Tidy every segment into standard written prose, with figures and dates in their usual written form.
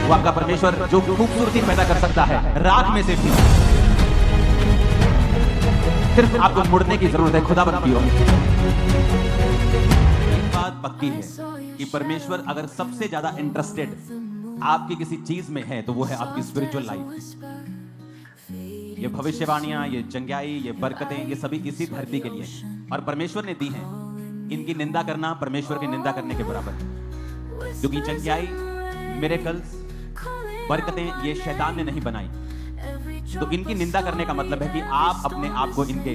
वो आपका परमेश्वर जो खूबसूरती पैदा कर सकता है राख में से भी। सिर्फ आपको मुड़ने की जरूरत है, खुदावंद की ओर। एक बात पक्की है कि परमेश्वर अगर सबसे ज्यादा इंटरेस्टेड आपकी किसी चीज में है तो वो है आपकी स्पिरिचुअल लाइफ। ये भविष्यवाणियां, ये चंगाई, ये बरकतें, ये सभी इसी धरती के लिए और परमेश्वर ने दी हैं। इनकी निंदा करना परमेश्वर की निंदा करने के बराबर है, क्योंकि चंगाई, मिरेकल्स, बरकतें ये शैतान ने नहीं बनाई। तो इनकी निंदा करने का मतलब है कि आप अपने आप को इनके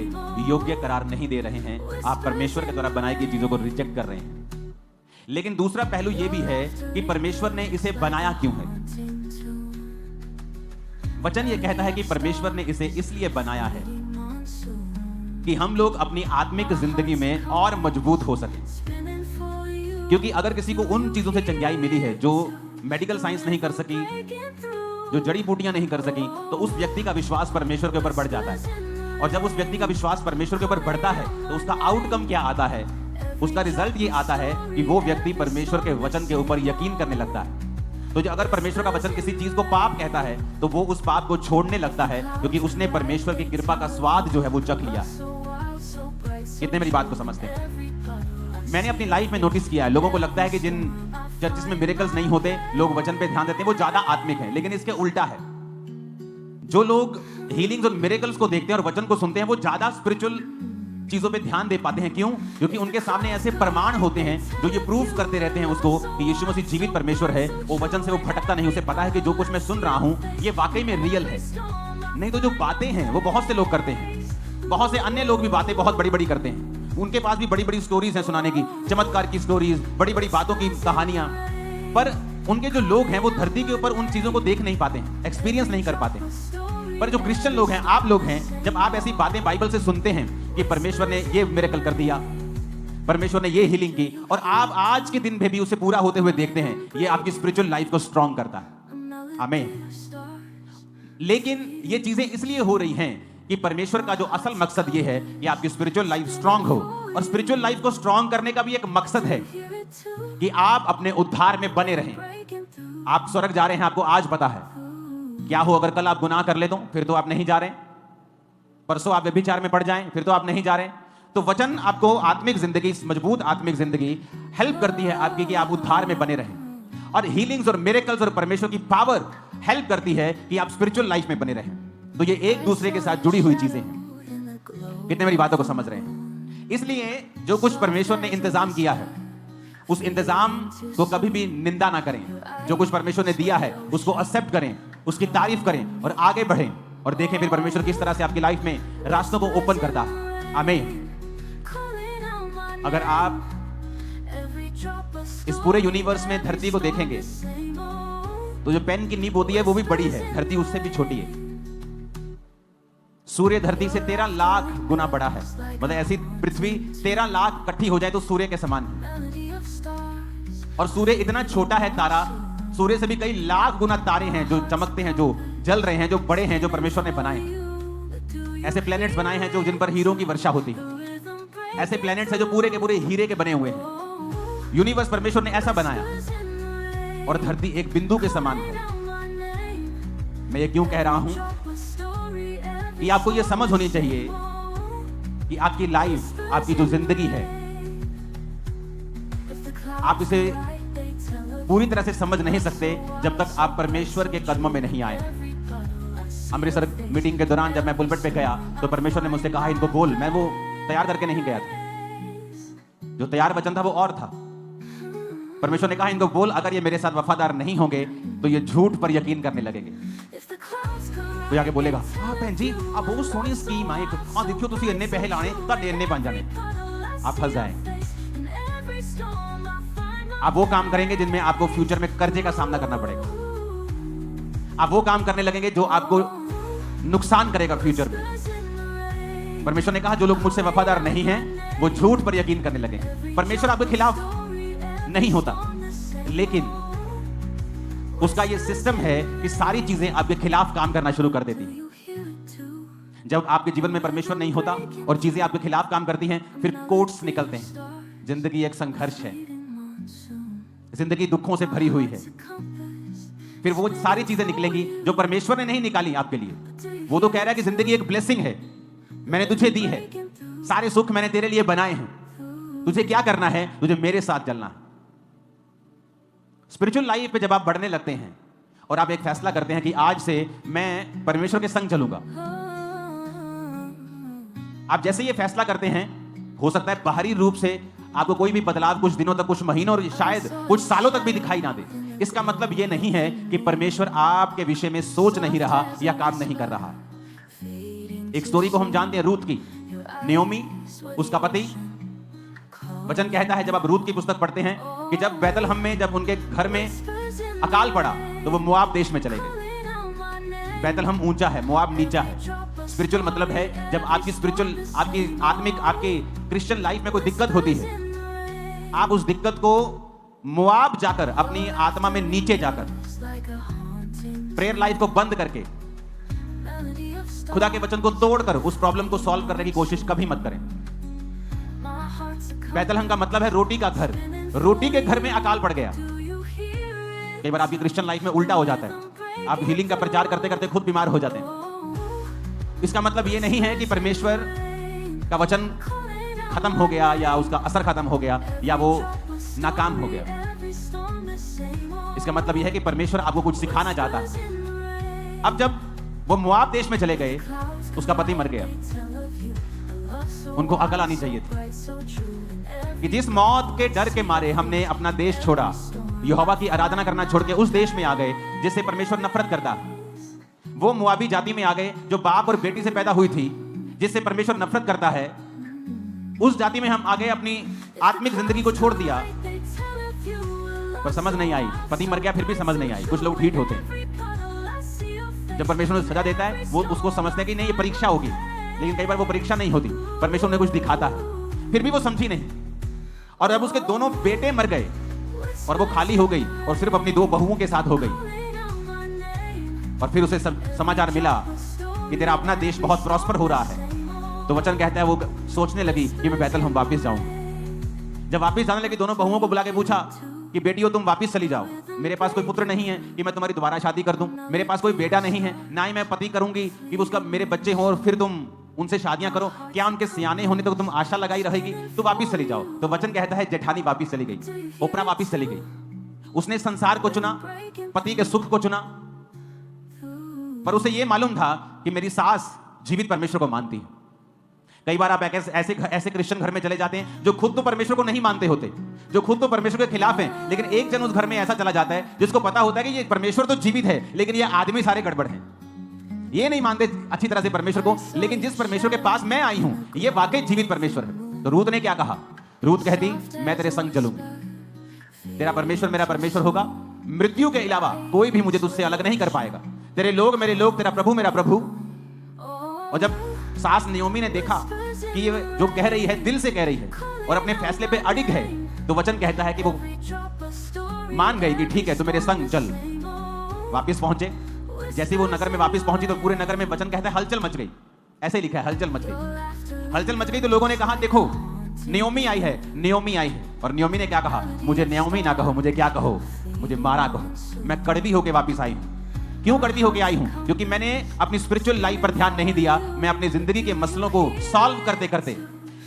योग्य करार नहीं दे रहे हैं, आप परमेश्वर के द्वारा बनाई गई चीजों को रिजेक्ट कर रहे हैं। लेकिन दूसरा पहलू यह भी है कि परमेश्वर ने इसे बनाया क्यों है। वचन यह कहता है कि परमेश्वर ने इसे इसलिए बनाया है कि हम लोग अपनी आत्मिक जिंदगी में और मजबूत हो सकें। क्योंकि अगर किसी को उन चीजों से चंगाई मिली है जो मेडिकल साइंस नहीं कर सकी, जो जड़ी बूटियां नहीं कर सकी, तो उस व्यक्ति का विश्वास परमेश्वर के ऊपर बढ़ जाता है। और जब उस व्यक्ति का विश्वास परमेश्वर के ऊपर बढ़ता है तो उसका आउटकम क्या आता है? उसका रिजल्ट ये आता है कि वो व्यक्ति परमेश्वर के वचन के ऊपर यकीन करने लगता है। तो जो अगर परमेश्वर का वचन किसी चीज को पाप कहता है तो वो उस पाप को छोड़ने लगता है, क्योंकि उसने परमेश्वर की कृपा का स्वाद जो है वो चख लिया। कितने मेरी बात को समझते हैं? मैंने अपनी लाइफ में नोटिस किया है, लोगों को लगता है कि जिन चर्चेस में मिरेकल्स नहीं होते, लोग वचन पे ध्यान देते हैं, वो ज्यादा आत्मिक है। लेकिन इसके उल्टा है। जो लोग हीलिंग्स और मिरेकल्स को देखते हैं और वचन को सुनते हैं, वो ज्यादा स्पिरिचुअल चीजों पे ध्यान दे पाते हैं। क्यों? क्योंकि उनके सामने ऐसे प्रमाण होते हैं जो ये प्रूफ करते रहते हैं उसको कि यीशु मसीह जीवित परमेश्वर है। वो वचन से वो भटकता नहीं, उसे पता है कि जो कुछ मैं सुन रहा हूं ये वाकई में रियल है। नहीं तो जो बातें हैं वो बहुत से लोग करते हैं, बहुत से अन्य लोग भी बातें बहुत बड़ी बड़ी करते हैं। उनके पास भी बड़ी बड़ी स्टोरीज हैं सुनाने की, चमत्कार की स्टोरीज, बड़ी बड़ी बातों की कहानियां। पर उनके जो लोग हैं वो धरती के ऊपर उन चीजों को देख नहीं पाते हैं, एक्सपीरियंस नहीं कर पाते हैं। पर जो क्रिश्चियन लोग हैं, आप लोग हैं, जब आप ऐसी बातें बाइबल से सुनते हैं कि परमेश्वर ने ये मिरेकल कर दिया, परमेश्वर ने ये हीलिंग की, और आप आज के दिन में भी उसे पूरा होते हुए देखते हैं, ये आपकी स्पिरिचुअल लाइफ को स्ट्रांग करता है। आमीन। लेकिन ये चीजें इसलिए हो रही हैं कि परमेश्वर का जो असल मकसद ये है कि आपकी स्पिरिचुअल लाइफ स्ट्रांग हो। और स्पिरिचुअल लाइफ को स्ट्रांग करने का भी एक मकसद है कि आप अपने उद्धार में बने रहें। आप स्वर्ग जा रहे हैं, आपको आज पता है। क्या हो अगर कल आप गुनाह कर ले तो फिर तो आप नहीं जा रहे, परसों आप व्यभिचार में पड़ जाएं फिर तो आप नहीं जा रहे। तो वचन आपको आत्मिक जिंदगी, मजबूत आत्मिक जिंदगी हेल्प करती है आपकी कि आप उद्धार में बने रहें। और हीलिंग्स और मिरेकल्स और परमेश्वर की पावर हेल्प करती है कि आप स्पिरिचुअल लाइफ में बने रहें। तो ये एक दूसरे के साथ जुड़ी हुई चीजें हैं। कितने मेरी बातों को समझ रहे हैं? इसलिए जो कुछ परमेश्वर ने इंतजाम किया है उस इंतजाम को कभी भी निंदा ना करें। जो कुछ परमेश्वर ने दिया है उसको एक्सेप्ट करें, उसकी तारीफ करें और आगे बढ़ें और देखें फिर परमेश्वर किस तरह से आपकी लाइफ में रास्तों को ओपन करता है। आमीन। अगर आप इस पूरे यूनिवर्स में धरती को देखेंगे तो जो पेन की नींव होती है वो भी बड़ी है, धरती उससे भी छोटी है। सूर्य धरती से 13 लाख गुना बड़ा है। मतलब ऐसी पृथ्वी 13 लाख इकट्ठी हो जाए तो सूर्य के समान है। और सूर्य इतना छोटा है तारा, सूर्य से भी कई लाख गुना तारे हैं जो चमकते हैं, जो जल रहे हैं, जो बड़े हैं, जो परमेश्वर ने बनाए। ऐसे प्लैनेट्स बनाए हैं जो जिन पर हीरों की वर्षा होती है। ऐसे प्लैनेट्स हैं जो पूरे के पूरे हीरे के बने हुए हैं। यूनिवर्स परमेश्वर ने ऐसा बनाया और धरती एक बिंदु के समान है। मैं ये क्यों कह रहा हूं कि आपको ये समझ होनी चाहिए कि आपकी लाइफ, आपकी जो जिंदगी है, आप इसे पूरी तरह से समझ नहीं सकते जब तक आप परमेश्वर के कदमों में नहीं आए। अमृतसर मीटिंग के दौरान जब मैं पुलपिट पे गया तो परमेश्वर ने मुझसे कहा इनको बोल। मैं वो तैयार करके नहीं गया था, जो तैयार वचन था वो और था। परमेश्वर ने कहा इनको बोल, अगर ये मेरे साथ वफादार नहीं होंगे तो ये झूठ पर यकीन करने लगेंगे। तो जाके बोलेगा हाँ बहन जी आप बहुत सोहनी स्कीम आए, हाँ देखियो तुसी इन्ने पैसे लाने तो इन्ने बन जाने। आप फंस जाएंगे। आप वो काम करेंगे जिनमें आपको फ्यूचर में कर्जे का सामना करना पड़ेगा। आप वो काम करने लगेंगे जो आपको नुकसान करेगा फ्यूचर में। परमेश्वर ने कहा जो लोग मुझसे वफादार नहीं हैं वो झूठ पर यकीन करने लगेंगे। परमेश्वर आपके खिलाफ नहीं होता, लेकिन उसका ये सिस्टम है कि सारी चीजें आपके खिलाफ काम करना शुरू कर देती हैं। जब आपके जीवन में परमेश्वर नहीं होता और चीजें आपके खिलाफ काम करती हैं, फिर कोट्स निकलते हैं। जिंदगी एक संघर्ष है, जिंदगी दुखों से भरी हुई है। फिर वो सारी चीजें निकलेंगी जो परमेश्वर ने नहीं निकाली आपके लिए। वो तो कह रहा है कि जिंदगी एक ब्लेसिंग है, मैंने तुझे दी है, सारे सुख मैंने तेरे लिए बनाए हैं, तुझे क्या करना है, तुझे मेरे साथ चलना है। स्पिरिचुअल लाइफ पे जब आप बढ़ने लगते हैं और आप एक फैसला करते हैं कि आज से मैं परमेश्वर के संग चलूंगा, आप जैसे ये फैसला करते हैं, हो सकता है बाहरी रूप से आपको कोई भी बदलाव कुछ दिनों तक, कुछ महीनों और शायद कुछ सालों तक भी दिखाई ना दे। इसका मतलब ये नहीं है कि परमेश्वर आपके विषय में सोच नहीं रहा या काम नहीं कर रहा। एक स्टोरी को हम जानते हैं रूथ की। नियोमी, उसका पति, वचन कहता है जब आप रूथ की पुस्तक पढ़ते हैं कि जब बैतलहम में जब उनके घर में अकाल पड़ा तो वो मोआब देश में चले गए। बैतलहम ऊंचा है, मोआब नीचा है। स्पिरिचुअल मतलब है जब आपकी स्पिरिचुअल, आपकी आत्मिक, आपकी क्रिश्चियन लाइफ में कोई दिक्कत होती है, आप उस दिक्कत को मोआब जाकर, अपनी आत्मा में नीचे जाकर, प्रेयर लाइफ को बंद करके, खुदा के वचन को तोड़कर उस प्रॉब्लम को सॉल्व करने की कोशिश कभी मत करें। बैतलहम का मतलब है रोटी का घर। रोटी के घर में अकाल पड़ गया। कई बार आपकी क्रिश्चियन लाइफ में उल्टा हो जाता है, आप हीलिंग का प्रचार करते करते खुद बीमार हो जाते हैं। इसका मतलब यह नहीं है कि परमेश्वर का वचन खत्म हो गया या उसका असर खत्म हो गया या वो नाकाम हो गया। इसका मतलब यह है कि परमेश्वर आपको कुछ सिखाना चाहता है। अब जब वो मोआब देश में चले गए, उसका पति मर गया। उनको अकल आनी चाहिए थी कि जिस मौत के डर के मारे हमने अपना देश छोड़ा, यहोवा की आराधना करना छोड़ के उस देश में आ गए जिससे परमेश्वर नफरत करता है। वो मोआबी जाति में आ गए जो बाप और बेटी से पैदा हुई थी, जिससे परमेश्वर नफरत करता है। उस जाति में हम आ गए, अपनी आत्मिक जिंदगी को छोड़ दिया, पर समझ नहीं आई। पति मर गया फिर भी समझ नहीं आई। कुछ लोग ठीक होते हैं, जब परमेश्वर उन्हें सजा देता है वो उसको समझते हैं कि नहीं ये परीक्षा होगी, लेकिन कई बार वो परीक्षा नहीं होती, परमेश्वर उन्हें कुछ दिखाता है, फिर भी वो समझी नहीं। और अब उसके दोनों बेटे मर गए और वो खाली हो गई और सिर्फ अपनी 2 बहुओं के साथ हो गई। और फिर उसे समाचार मिला कि तेरा अपना देश बहुत प्रॉस्पर हो रहा है। तो वचन कहता है वो सोचने लगी कि मैं बैतलहम वापस जाऊं। जब वापस जाने लगी, दोनों बहुओं को बुला के पूछा कि बेटियों तुम वापस चली जाओ, मेरे पास कोई पुत्र नहीं है कि मैं तुम्हारी दोबारा शादी कर दूं, मेरे पास कोई बेटा नहीं है, ना ही मैं पति करूंगी कि उसका मेरे बच्चे हो और फिर तुम उनसे शादियां करो। क्या उनके सियाने होने तक तुम आशा लगाई रहेगी? तो वापस चली जाओ। तो वचन कहता है जेठानी वापस चली गई, ओपरा वापस चली गई। उसने संसार को चुना, पति के सुख को चुना, पर उसे यह मालूम था कि मेरी सास जीवित परमेश्वर को मानती है। कई बार आप ऐसे क्रिश्चियन घर में चले जाते हैं जो खुद तो परमेश्वर को नहीं मानते होते, जो खुद तो परमेश्वर के खिलाफ हैं, लेकिन एक जन उस घर में ऐसा चला जाता है जिसको पता होता है कि ये परमेश्वर तो जीवित है, लेकिन ये आदमी सारे गड़बड़ हैं, ये नहीं मानते अच्छी तरह से परमेश्वर को। लेकिन जिस परमेश्वर के पास मैं आई हूं, ये वाकई जीवित परमेश्वर है। तो रूथ ने क्या कहा? रूथ कहती मैं तेरे संग चलूंगी, तेरा परमेश्वर मेरा परमेश्वर होगा, मृत्यु के अलावा कोई भी मुझे तुझसे अलग नहीं कर पाएगा। तेरे लोग मेरे लोग, तेरा प्रभु मेरा प्रभु। और जब सास नियोमी ने देखा कि ये जो कह रही है दिल से कह रही है और अपने फैसले पे अडिग है, तो वचन कहता है कि वो मान गई कि ठीक है तो मेरे संग चल। वापस पहुंचे। जैसे वो नगर में वापस पहुंची तो पूरे नगर में वचन कहता है हलचल मच गई। ऐसे ही लिखा है, हलचल मच गई। हलचल मच गई तो लोगों ने कहा देखो नियोमी आई है, नियोमी आई है। और नियोमी ने क्या कहा? मुझे नियोमी ना कहो, मुझे क्या कहो? मुझे मारा कहो। मैं कड़वी होके वापस आई हूं। क्यों कड़वी होके आई हूं? क्योंकि मैंने अपनी स्पिरिचुअल लाइफ पर ध्यान नहीं दिया। मैं अपनी जिंदगी के मसलों को सॉल्व करते करते,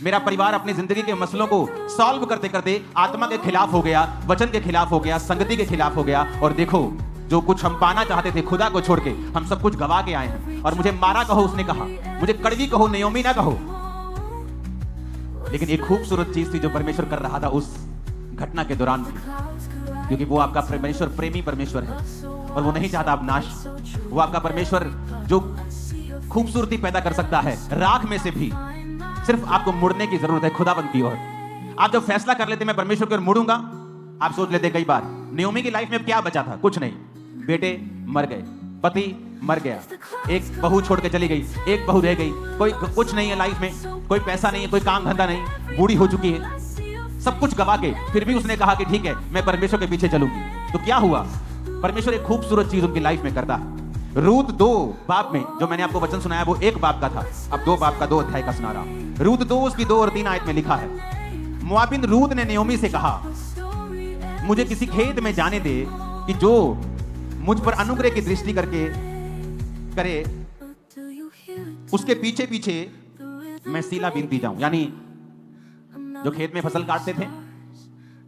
मेरा परिवार अपनी जिंदगी के मसलों को सॉल्व करते करते आत्मा के खिलाफ हो गया, वचन के खिलाफ हो गया, संगति के खिलाफ हो गया। और देखो जो कुछ हम पाना चाहते थे खुदा को छोड़ के, हम सब कुछ गवा के आए हैं। और मुझे मारा कहो, उसने कहा, मुझे कड़वी कहो, नियोमी ना कहो। लेकिन एक खूबसूरत चीज थी जो परमेश्वर कर रहा था उस घटना के दौरान भी, क्योंकि वो आपका परमेश्वर प्रेमी परमेश्वर है और वो नहीं चाहता आप नाश। वो आपका परमेश्वर जो खूबसूरती पैदा कर सकता है राख में से भी, सिर्फ आपको मुड़ने की जरूरत है खुदाबंद की ओर। आप जब फैसला कर लेते मैं परमेश्वर की ओर मुड़ूंगा, आप सोच लेते कई बार नियोमी की लाइफ में क्या बचा था? कुछ नहीं। बेटे मर गए, पति मर गया, एक बहू छोड़ के चली गई, एक बहू रह गई, कोई कुछ नहीं है लाइफ में, कोई पैसा नहीं है, कोई काम धंधा नहीं, बूढ़ी हो चुकी है, सब कुछ गवा के फिर भी उसने कहा कि ठीक है मैं परमेश्वर के पीछे चलूंगी। तो क्या हुआ? परमेश्वर एक खूबसूरत चीज उनकी लाइफ में करता है। रूथ 2 बाब में जो मैंने आपको वचन सुनाया वो 1 बाब का था, अब 2 बाब का 2 अध्याय का सुना रहा हूं। रूथ 2 उसकी 2 और 3 आयत में लिखा है, मोआबिन रूथ ने नियोमी से कहा मुझे किसी खेत में जाने दे कि जो मुझ पर अनुग्रह की दृष्टि करके करे, उसके पीछे पीछे मैं सीला बीनती जाऊं। यानी जो खेत में फसल काटते थे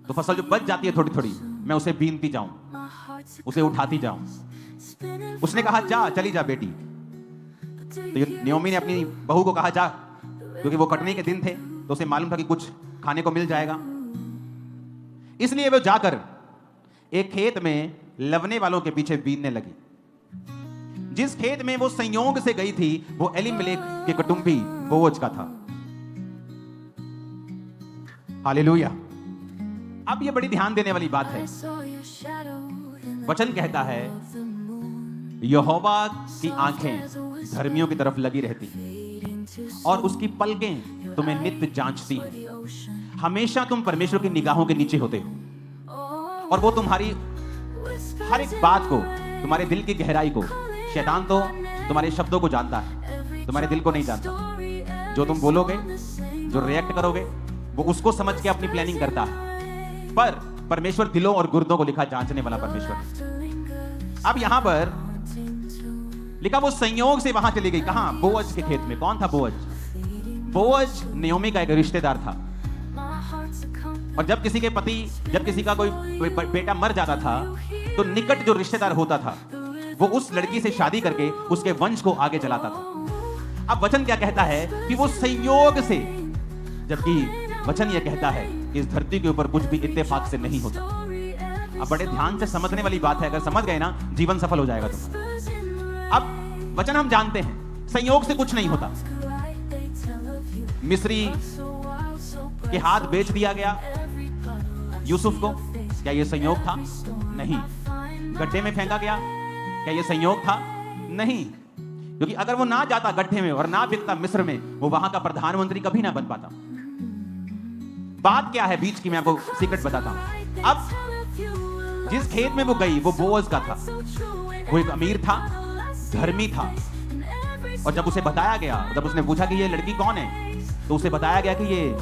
तो फसल जो बच जाती है थोड़ी थोड़ी, मैं उसे बीनती जाऊं, उसे उठाती जाऊं। उसने कहा जा, चली जा बेटी। तो नयोमी ने अपनी बहू को कहा जा, क्योंकि वो कटने के दिन थे तो उसे मालूम था कि कुछ खाने को मिल जाएगा। इसलिए वो जाकर एक खेत में लवने वालों के पीछे बीनने लगी। जिस खेत में वो संयोग से गई थी वो एलीमेलेक के कुटुंबी बोअज का था। हालेलुया। अब ये बड़ी ध्यान देने वाली बात है। वचन कहता है यहोवा की आंखें धर्मियों की तरफ लगी रहती हैं और उसकी पलकें तुम्हें नित्य जांचती हैं। हमेशा तुम परमेश्वर की निगाहों के नीचे होते हो और वो तुम्हारी हर एक बात को, तुम्हारे दिल की गहराई को, शैतान तो तुम्हारे शब्दों को जानता है, तुम्हारे दिल को नहीं जानता। जो तुम बोलोगे, जो रिएक्ट करोगे, वो उसको समझ के अपनी प्लानिंग करता है। पर परमेश्वर दिलों और गुर्दों को लिखा जांचने वाला परमेश्वर। अब यहां पर लिखा वो संयोग से वहां चली गई। कहां? बोअज के खेत में। कौन था बोअज? बोअज नयोमी का एक रिश्तेदार था। और जब किसी के पति, जब किसी का कोई बेटा मर जाता था तो निकट जो रिश्तेदार होता था वो उस लड़की से शादी करके उसके वंश को आगे चलाता था। अब वचन क्या कहता है कि वो संयोग से, जबकि वचन यह कहता है कि इस धरती के ऊपर कुछ भी इत्तेफाक से नहीं होता। अब बड़े ध्यान से समझने वाली बात है, अगर समझ गए ना जीवन सफल हो जाएगा तुम्हारा। अब वचन हम जानते हैं संयोग से कुछ नहीं होता। मिस्री के हाथ बेच दिया गया यूसुफ को, क्या यह संयोग था? नहीं। गड्ढे में फेंका गया, क्या यह संयोग था? नहीं। क्योंकि अगर वो ना जाता गड्ढे में और ना बिकता मिस्र में, वो वहां का प्रधानमंत्री कभी ना बन पाता। बात क्या है बीच की, मैं आपको सीक्रेट बताता हूं। अब जिस खेत में वो गई वो बोअज का था। वो एक अमीर था, धर्मी था। और जब उसे बताया गया, जब उसने पूछा कि ये लड़की कौन है, तो उसे बताया गया कि ये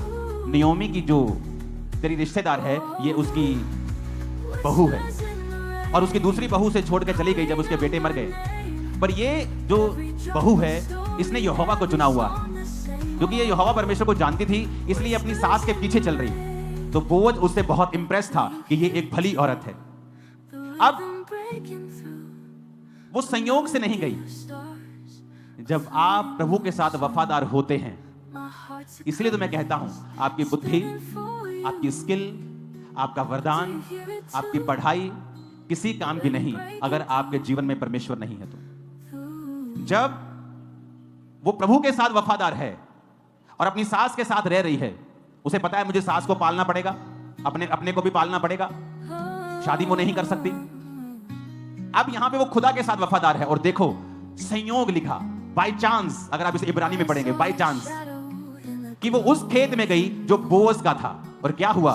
नयोमी की जो तेरी रिश्तेदार है, ये उसकी बहू है। और उसकी दूसरी बहू से छोड़ के चली गई जब उसके बेटे मर गए। पर ये जो बहू है, इसने यहोवा को चुना हुआ है। क्योंकि ये यहोवा परमेश्वर को जानती थी, इसलिए अपनी सास के पीछे चल रही। तो बोअज उससे बहुत इंप्रेस था कि ये एक भली औरत है। अब वो संयोग से नहीं गई। जब आप प्रभु के साथ वफादार होते हैं, इसलिए तो मैं कहता हूं आपकी बुद्धि, आपकी स्किल, आपका वरदान, आपकी पढ़ाई किसी काम की नहीं अगर आपके जीवन में परमेश्वर नहीं है तो। जब वो प्रभु के साथ वफादार है और अपनी सास के साथ रह रही है, उसे पता है मुझे सास को पालना पड़ेगा, अपने को भी पालना पड़ेगा, शादी वो नहीं कर सकती। अब यहां पे वो खुदा के साथ वफादार है। और देखो संयोग लिखा, बाय चांस, अगर आप इसे इब्रानी में पढ़ेंगे, बाय चांस, कि वो उस खेत में गई जो बोअज का था। और क्या हुआ?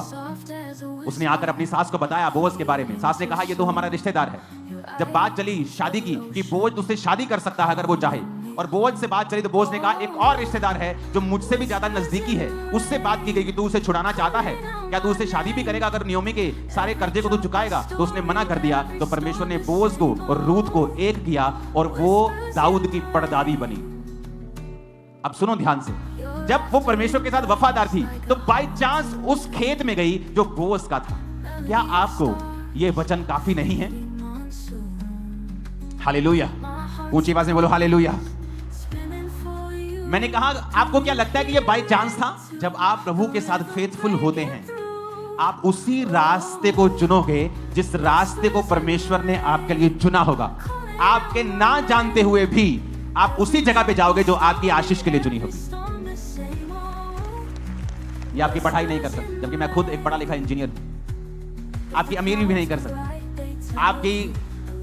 उसने आकर अपनी सास को बताया बोअज के बारे में। सास ने कहा ये तो हमारा रिश्तेदार है। जब बात चली शादी की कि बोअज उससे शादी कर सकता है अगर वो चाहे, और बोअज से बात चली तो बोअज ने कहा एक और रिश्तेदार है जो मुझसे भी ज्यादा नजदीकी है, उससे बात की गई कि तू उसे छुड़ाना चाहता है, क्या तू उससे शादी भी करेगा? अगर नयोमी के सारे कर्जे को तू चुकाएगा। तो उसने मना कर दिया। तो परमेश्वर ने बोअज को और रूत को एक किया और वो दाऊद की परदादी बनी। अब सुनो ध्यान से, जब वो परमेश्वर के साथ वफादार थी तो बाय चांस उस खेत में गई जो बोअज का था। क्या आपको ये वचन काफी नहीं है? हालेलुया। ऊंची आवाज में बोलो हालेलुया। मैंने कहा आपको क्या लगता है कि ये बाय चांस था? जब आप प्रभु के साथ फेथफुल होते हैं, आप उसी रास्ते को चुनोगे जिस रास्ते को परमेश्वर ने आपके लिए चुना होगा। आपके ना जानते हुए भी आप उसी जगह पे जाओगे जो आपकी आशीष के लिए चुनी होगी। ये आपकी पढ़ाई नहीं कर सकती, जबकि मैं खुद एक पढ़ा लिखा इंजीनियर हूं। आपकी अमीरी भी नहीं कर सकती, आपकी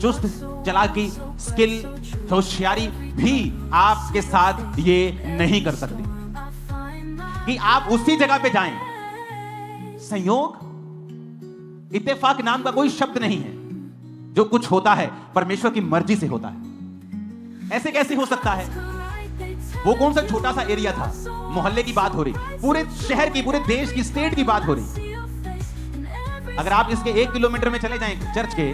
चुस्त चालाकी, स्किल, होशियारी भी आपके साथ ये नहीं कर सकती कि आप उसी जगह पे जाएं। संयोग, इत्तेफाक नाम का कोई शब्द नहीं है। जो कुछ होता है परमेश्वर की मर्जी से होता है। ऐसे कैसे हो सकता है? वो कौन सा छोटा सा एरिया था, मोहल्ले की बात हो रही, पूरे शहर की, पूरे देश की, स्टेट की बात हो रही। अगर आप इसके 1 किलोमीटर में चले जाएं चर्च के,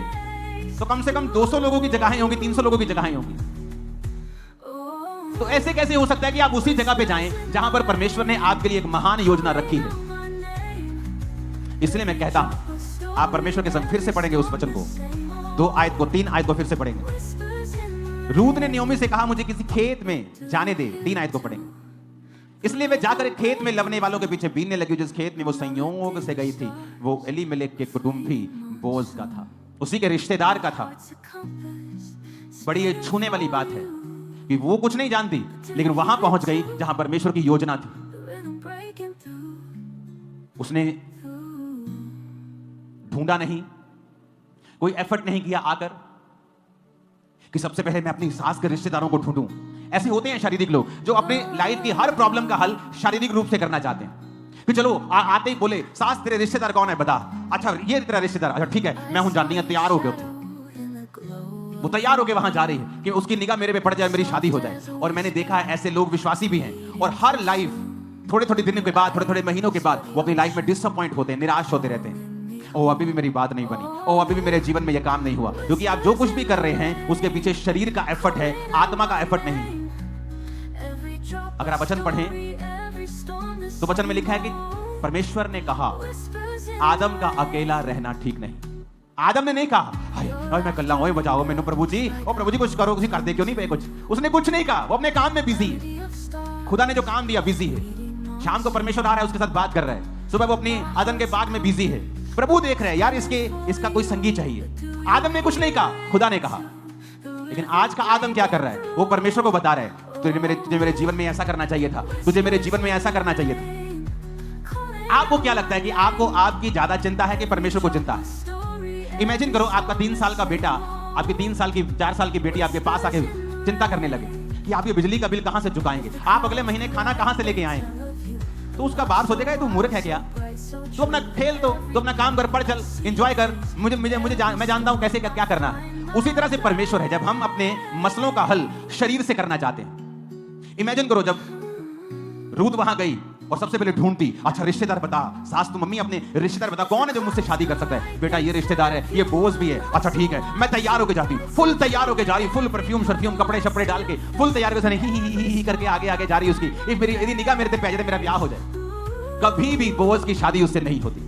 तो कम से कम 200 लोगों की जगहें होंगी, 300 लोगों की जगहें होंगी। तो ऐसे कैसे हो सकता है कि आप उसी जगह पे जाएं जहां पर परमेश्वर ने आपके लिए एक महान योजना रखी है? इसलिए मैं कहता हूं, आप परमेश्वर के संग फिर से पढ़ेंगे उस वचन को, 2 आयत को, 3 आयत को फिर से पढ़ेंगे। रूत ने नयोमी से कहा मुझे किसी खेत में जाने दे, 3 आयत को पढ़ेंगे। इसलिए वे जाकर एक खेत में लवने वालों के पीछे बीनने लगी। जिस खेत में वो संयोग से गई थी वो एलीमेलेक के कुटुंबी बोज का था, उसी के रिश्तेदार का था। बड़ी ये छूने वाली बात है कि वो कुछ नहीं जानती, लेकिन वहां पहुंच गई जहां परमेश्वर की योजना थी। उसने ढूंढा नहीं, कोई एफर्ट नहीं किया आकर कि सबसे पहले मैं अपनी सास के रिश्तेदारों को ढूंढूं। ऐसे होते हैं शारीरिक लोग जो अपने लाइफ की हर प्रॉब्लम का हल शारीरिक रूप से करना चाहते हैं कि चलो आते ही बोले, सास तेरे रिश्तेदार कौन है बता, अच्छा ये तेरा रिश्तेदार, अच्छा ठीक है मैं हूं जानती है, तैयार हो गए। वो तैयार होकर वहां जा रही है कि उसकी निगाह मेरे पे पड़ जाए, मेरी शादी हो जाए। और मैंने देखा है ऐसे लोग विश्वासी भी हैं, और हर लाइफ थोड़े थोड़े दिनों के बाद, थोड़े थोड़े महीनों के बाद वो अपनी लाइफ में डिसअपॉइंट होते हैं, निराश होते रहते हैं। ओ अभी भी मेरी बात नहीं बनी, ओ अभी भी मेरे जीवन में यह काम नहीं हुआ, क्योंकि आप जो कुछ भी कर रहे हैं उसके पीछे शरीर का एफर्ट है, आत्मा का एफर्ट नहीं। अगर आप वचन पढ़ें तो वचन में लिखा है कि परमेश्वर ने कहा आदम का अकेला रहना ठीक नहीं। आदम ने नहीं कहा हाय मैं कल्ला हूं, बचाओ मैंने प्रभु जी, ओ प्रभु जी कुछ करो, कुछ कर दे, क्यों नहीं पे कुछ। उसने कुछ नहीं कहा, वो अपने काम में बिजी है। खुदा ने जो काम दिया बिजी है। शाम को परमेश्वर आ रहा है, उसके साथ बात कर रहा है, सुबह वो अपनी आदम के बाग में बिजी है। प्रभु देख रहे हैं यार इसका कोई संगी चाहिए। आदम ने कुछ नहीं कहा, खुदा ने कहा। लेकिन आज का आदम क्या कर रहा है? वो परमेश्वर को बता रहा है तुझे मेरे जीवन में ऐसा करना चाहिए था, तुझे मेरे जीवन में ऐसा करना चाहिए था। आपको क्या लगता है कि आपको आपकी ज्यादा चिंता है कि परमेश्वर को चिंता है? इमेजिन करो आपका 3 साल का बेटा, आपकी 3 साल की 4 साल की बेटी आपके पास आके चिंता करने लगे कि आपके बिजली का बिल कहां से चुकाएंगे, आप अगले महीने खाना कहां से लेके आएंगे। तो उसका बाप सोचेगा तू मूर्ख है क्या, तू अपना खेल, तो अपना काम कर, पढ़, चल एंजॉय कर, मैं जानता हूं कैसे क्या करना है। उसी तरह से परमेश्वर है, जब हम अपने मसलों का हल शरीर से करना चाहते हैं। इमेजिन करो जब रूत वहां गई और सबसे पहले ढूंढती, अच्छा रिश्तेदार बता, सास तो मम्मी अपने रिश्तेदार बता कौन है जो मुझसे शादी कर सकता है। बेटा ये रिश्तेदार है, ये बोझ भी है, अच्छा ठीक है। मैं तैयार होके जाती हूँ, फुल तैयार होके जा रही, फुल परफ्यूम शर्फ्यूम कपड़े शपड़े डाल के फुल तैयार होकर ही करके आगे जा रही उसकी, मेरी निगाह मेरे पे पै जाए, मेरा ब्याह हो जाए। कभी भी बोझ की शादी उससे नहीं होती।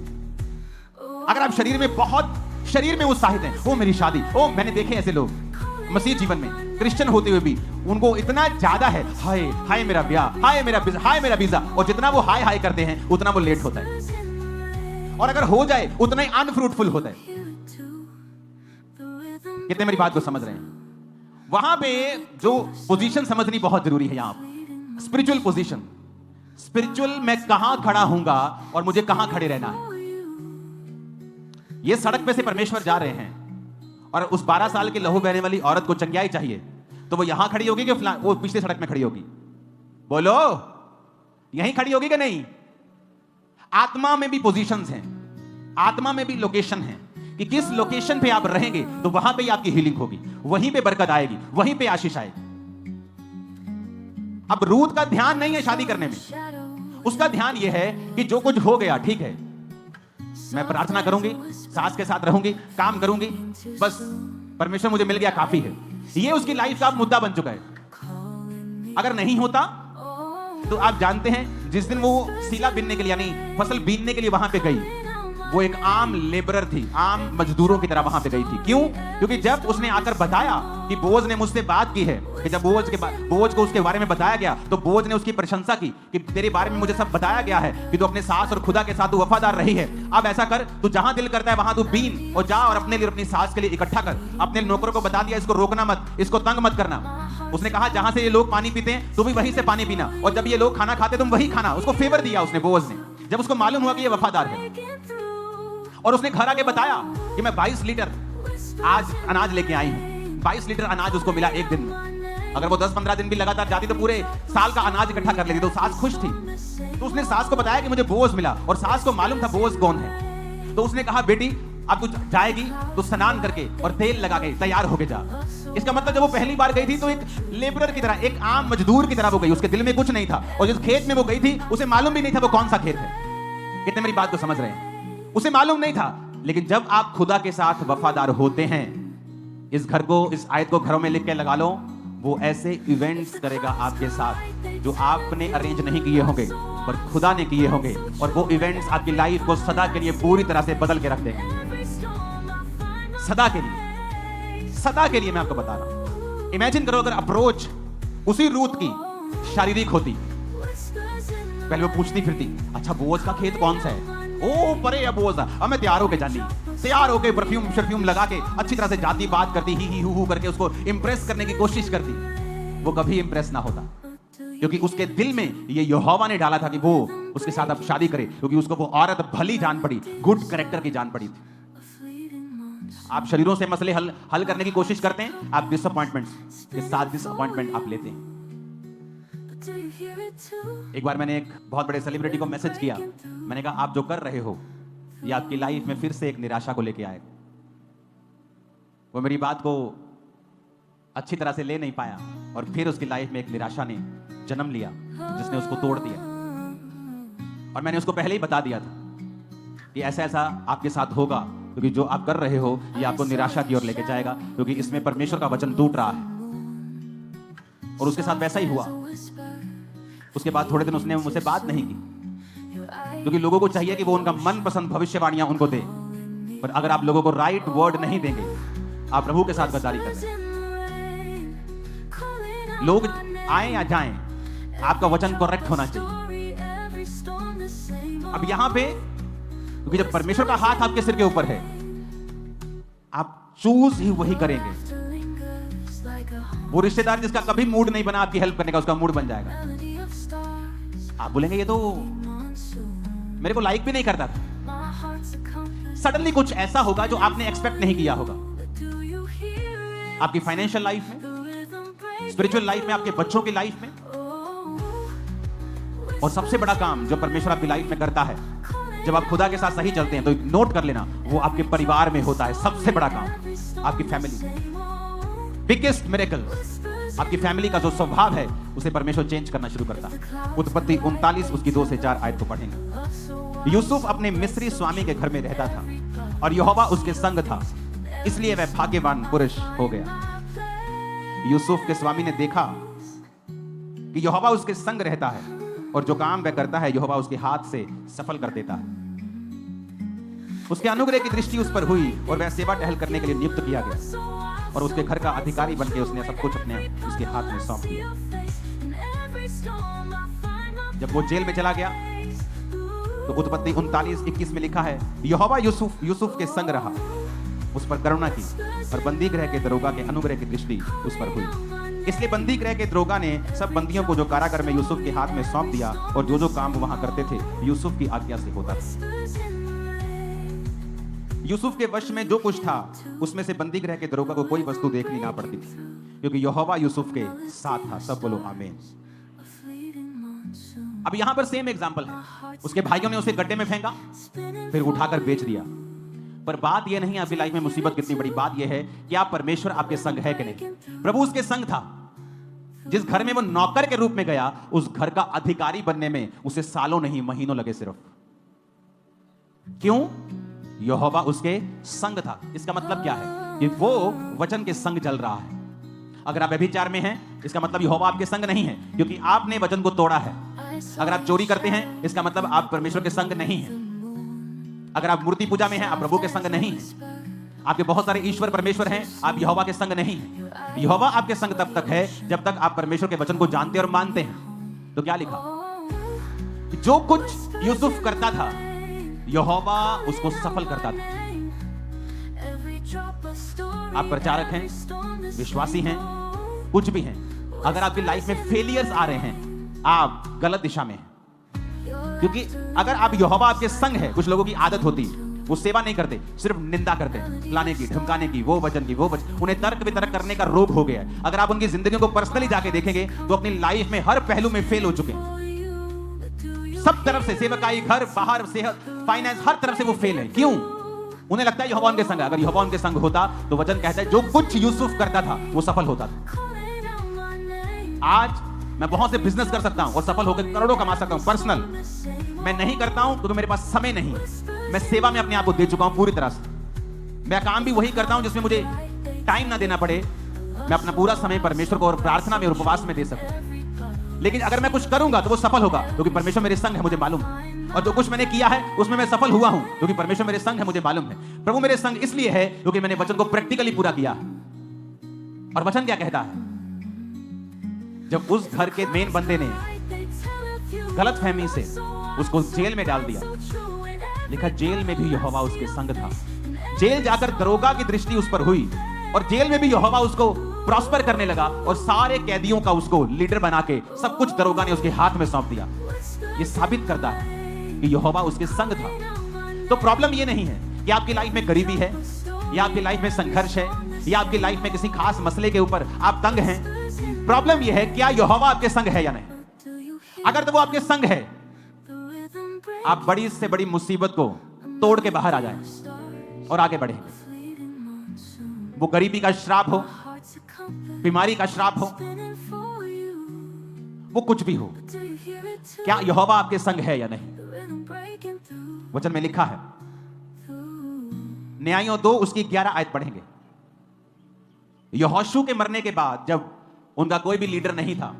अगर आप शरीर में उत्साहित हैं, ओ मेरी शादी, ओ मैंने देखे ऐसे लोग मसीह जीवन में क्रिश्चियन होते हुए भी उनको इतना ज्यादा है, हाय हाय मेरा ब्याह, हाय मेरा वीजा, और जितना वो हाय हाय करते हैं उतना वो लेट होता है, और अगर हो जाए उतना ही अनफ्रूटफुल होता है। कितने मेरी बात को समझ रहे हैं? वहां पे जो पोजीशन समझनी बहुत जरूरी है, यहां स्पिरिचुअल पोजीशन, स्पिरिचुअल मैं कहां खड़ा हूंगा और मुझे कहां खड़े रहना है। ये सड़क पे से परमेश्वर जा रहे हैं और उस 12 साल की लहू बहने वाली औरत को चंगियाई चाहिए, तो वो यहां खड़ी होगी कि वो पिछली सड़क में खड़ी होगी? बोलो, यहीं खड़ी होगी कि नहीं? आत्मा में भी पोजीशंस हैं, आत्मा में भी लोकेशन है कि किस लोकेशन पे आप रहेंगे तो वहां पे ही आपकी हीलिंग होगी, वहीं पे बरकत आएगी, वहीं पे आशीष आएगी। अब रूत का ध्यान नहीं है शादी करने में, उसका ध्यान यह है कि जो कुछ हो गया ठीक है, मैं प्रार्थना करूंगी, सास के साथ रहूंगी, काम करूंगी, बस परमेश्वर मुझे मिल गया काफी है। ये उसकी लाइफ का मुद्दा बन चुका है। अगर नहीं होता तो आप जानते हैं जिस दिन वो सीला बीनने के लिए यानी फसल बीनने के लिए वहां पे गई, वो एक आम लेबरर थी, आम मजदूरों की तरह वहां पे गई थी। क्यों? क्योंकि जब उसने आकर बताया कि बोझ ने मुझसे बात की है, कि जब बोझ को उसके बारे में बताया गया तो बोझ ने उसकी प्रशंसा की कि तेरे बारे में मुझे सब बताया गया है कि तू अपने सास और खुदा के साथ तू वफादार रही है। अब ऐसा कर, तू जहां दिल करता है वहां तू बीन और जा और अपने लिए अपनी सास के लिए इकट्ठा कर। अपने नौकरों को बता दिया इसको रोकना मत, इसको तंग मत करना। उसने कहा जहां से ये लोग पानी पीते हैं तू भी वहीं से पानी पीना, और जब ये लोग खाना खाते तुम वही खाना। उसको फेवर दिया उसने, बोझ ने, जब उसको मालूम हुआ कि ये वफादार है। और उसने घर आके बताया कि मैं 22 लीटर आज अनाज लेके आई हूं। 22 लीटर अनाज उसको मिला एक दिन में। अगर वो 10-15 दिन भी लगातार जाती तो पूरे साल का अनाज इकट्ठा कर लेती। तो सास खुश थी, तो उसने सास को बताया कि मुझे बोझ मिला, और सास को मालूम था बोझ कौन है। तो उसने कहा बेटी अब तू जाएगी तो स्नान करके और तेल लगा के तैयार होके जा। इसका मतलब जब वो पहली बार गई थी तो एक लेबरर की तरह, एक आम मजदूर की तरह वो गई। उसके दिल में कुछ नहीं था, और जिस खेत में वो गई थी उसे मालूम भी नहीं था वो कौन सा खेत है। कितने मेरी बात को समझ रहे हैं? उसे मालूम नहीं था। लेकिन जब आप खुदा के साथ वफादार होते हैं इस घर को, इस आयत को घरों में लिख के लगा लो। वो ऐसे इवेंट्स करेगा आपके साथ जो आपने अरेंज नहीं किए होंगे पर खुदा ने किए होंगे, और वो इवेंट्स आपकी लाइफ को सदा के लिए पूरी तरह से बदल के रख देंगे। सदा के लिए, सदा के लिए मैं आपको बता रहा हूं। इमेजिन करो अगर अप्रोच उसी रूत की शारीरिक होती। पहले वो पूछती फिरती, अच्छा बोअज का खेत कौन सा है? ओ परे है बोअज। अब मैं तैयार होके जानी, तैयार होके परफ्यूम लगा के अच्छी तरह से जाती, बात करती, ही हू करके उसको इंप्रेस करने की कोशिश करती। वो कभी इंप्रेस ना होता, क्योंकि उसके दिल में ये यहोवा ने डाला था कि वो उसके साथ अब शादी करे, क्योंकि उसको वो औरत भली जान पड़ी, गुड कैरेक्टर की जान पड़ी थी। आप शरीरों से मसले हल करने की कोशिश करते हैं, आप डिसअपॉइंटमेंट्स के साथ डिसअपॉइंटमेंट आप लेते हैं। एक बार मैंने एक बहुत बड़े सेलिब्रिटी को मैसेज किया। मैंने कहा आप जो कर रहे हो ये आपकी लाइफ में फिर से एक निराशा को लेके आएगा। वो मेरी बात को अच्छी तरह से ले नहीं पाया और फिर उसकी लाइफ में एक निराशा ने जन्म लिया जिसने उसको तोड़ दिया। और मैंने उसको पहले ही बता दिया था कि ऐसा ऐसा आपके साथ होगा, क्योंकि जो आप कर रहे हो ये आपको निराशा की ओर लेके जाएगा, क्योंकि इसमें परमेश्वर का वचन टूट रहा है। और उसके साथ वैसा ही हुआ। उसके बाद थोड़े दिन उसने मुझसे बात नहीं की, क्योंकि लोगों को चाहिए कि वो उनका मनपसंद भविष्यवाणियां उनको दे, पर अगर आप लोगों को राइट वर्ड नहीं देंगे आप प्रभु के साथ गद्दारी कर रहे हैं। लोग आए या जाएं, आपका वचन करेक्ट होना चाहिए। अब यहां पे क्योंकि जब परमेश्वर का हाथ आपके सिर के ऊपर है, आप चूज ही वही करेंगे। वो रिश्तेदार जिसका कभी मूड नहीं बना आपकी हेल्प करने का, उसका मूड बन जाएगा। आप बोलेंगे ये तो मेरे को लाइक भी नहीं करता था। सडनली कुछ ऐसा होगा जो आपने एक्सपेक्ट नहीं किया होगा। आपकी फाइनेंशियल लाइफ में, स्पिरिचुअल लाइफ में, आपके बच्चों की लाइफ में। और सबसे बड़ा काम जो परमेश्वर आपकी लाइफ में करता है, जब आप खुदा के साथ सही चलते हैं, तो नोट कर लेना, वो आपके परिवार में होता है। सबसे बड़ा काम आपकी फैमिली। बिगेस्ट मिरेकल आपकी फैमिली का जो स्वभाव है उसे परमेश्वर चेंज करना शुरू करता है। उत्पत्ति 39 उसकी 2 से 4 आयत को पढ़ेंगे। यूसुफ अपने मिस्री स्वामी के घर में रहता था और यहोवा उसके संग था, इसलिए वह भाग्यवान पुरुष हो गया। यूसुफ के स्वामी ने देखा कि यहोवा उसके संग रहता है और जो काम वह करता है यहोवा उसके हाथ से सफल कर देता है। उसके अनुग्रह की दृष्टि उस पर हुई और वह सेवा टहल करने के लिए नियुक्त किया गया, और उसके घर का अधिकारी बनके उसने सब कुछ अपने उसके हाथ में सौंप दिया। जब वो जेल में चला गया तो उत्पत्ति 39:21 में लिखा है, यहोवा यूसुफ के संग रहा, उस पर करुणा की, और बंदी गृह के दरोगा के अनुग्रह की दृष्टि उस पर हुई। इसलिए बंदी गृह के दरोगा ने सब बंदियों को जो कारागार में यूसुफ के हाथ में सौंप दिया, और जो जो काम वो वहां करते थे यूसुफ की आज्ञा से होता था। यूसुफ के वश में जो कुछ था उसमें से बंदी गृह के दरोगा को कोई वस्तु देखनी ना पड़ती थी, क्योंकि यहोवा यूसुफ के साथ था। सब बोलो आमीन। अब यहां पर सेम एग्जांपल है। उसके भाइयों ने उसे गड्ढे में फेंका, फिर उठाकर बेच दिया। पर बात यह नहीं आपकी लाइफ में मुसीबत कितनी बड़ी, बात यह है कि आप परमेश्वर आपके संग है कि नहीं। प्रभु उसके संग था। जिस घर में वो नौकर के रूप में गया, उस घर का अधिकारी बनने में उसे सालों नहीं महीनों लगे सिर्फ। क्यों? यहोवा उसके संग था। इसका मतलब क्या है कि वो वचन के संग चल रहा है। अगर आप व्यभिचार में हैं, इसका मतलब यहोवा आपके संग नहीं है, क्योंकि आपने वचन को तोड़ा है। अगर आप चोरी करते हैं, इसका मतलब आप परमेश्वर के संग नहीं हैं। अगर आप मूर्ति पूजा में हैं, आप प्रभु के संग नहीं हैं। आपके बहुत सारे ईश्वर परमेश्वर हैं, आप यहोवा के संग नहीं हैं। यहोवा आपके संग तब तक है जब तक आप परमेश्वर के वचन को जानते और मानते हैं। तो क्या लिखा? जो कुछ यूसुफ करता था यहोवा उसको सफल करता था। आप प्रचारक हैं, विश्वासी हैं, कुछ भी हैं, अगर आपकी लाइफ में फेलियर्स आ रहे हैं, आप गलत दिशा में हैं। क्योंकि अगर आप यहोवा आपके संग है, कुछ लोगों की आदत होती है वो सेवा नहीं करते, सिर्फ निंदा करते हैं, लाने की, धमकाने की, वो वचन की, वो वचन, उन्हें तर्क वितर्क करने का रोग हो गया है। अगर आप उनकी जिंदगी को पर्सनली जाके देखेंगे तो अपनी लाइफ में हर पहलू में फेल हो चुके हैं। सब तरफ से, सेवकाई, घर, बाहर, सेहत, फाइनेंस, हर तरफ से वो फेल है। क्यों? उन्हें लगता है यहोवा उनके संग है। अगर यहोवा उनके संग होता तो वचन कहता है जो कुछ यूसुफ करता था वो सफल होता था। आज मैं बहुत से बिजनेस कर सकता हूं और सफल होकर करोड़ों कमा सकता हूं पर्सनल। मैं नहीं करता हूं क्योंकि मेरे पास समय नहीं। मैं सेवा में अपने आप को दे चुका हूं पूरी तरह से। मैं काम भी वही करता हूं जिसमें मुझे टाइम ना देना पड़े, मैं अपना पूरा समय परमेश्वर को और प्रार्थना में और उपवास में दे सकूं। लेकिन अगर मैं कुछ करूंगा तो वो सफल होगा, क्योंकि परमेश्वर मेरे संग है, मुझे मालूम है। और जो कुछ मैंने किया है उसमें मैं सफल हुआ हूं, क्योंकि परमेश्वर मेरे संग है, मुझे मालूम है। प्रभु मेरे संग इसलिए है क्योंकि मैंने वचन को प्रैक्टिकली पूरा किया। और वचन क्या कहता है? जब उस घर के मेन बंदे ने गलत फहमी से उसको जेल में डाल दिया, लिखा जेल में भी यहोवा उसके संग था। जेल जाकर दरोगा की दृष्टि उस पर हुई और जेल में भी यहोवा उसको प्रॉस्पर करने लगा और सारे कैदियों का उसको लीडर बना के सब कुछ दरोगा ने उसके हाथ में सौंप दिया। ये साबित करता है कि यहोवा उसके संग था। तो प्रॉब्लम ये नहीं है कि आपकी लाइफ में गरीबी है या आपकी लाइफ में संघर्ष है या आपकी लाइफ में किसी खास मसले के ऊपर आप तंग हैं। प्रॉब्लम ये है क्या यहोवा आपके संग है या नहीं। अगर तो वो आपके संग है, आप बड़ी से बड़ी मुसीबत को तोड़ के बाहर आ जाएं और आगे बढ़ेंगे। वो गरीबी का श्राप हो, बीमारी का श्राप हो, वो कुछ भी हो, क्या यहोवा आपके संग है या नहीं। वचन में लिखा है, न्यायों 2 उसकी 11 आयत पढ़ेंगे। यहोशू के मरने के बाद जब उनका कोई भी लीडर नहीं था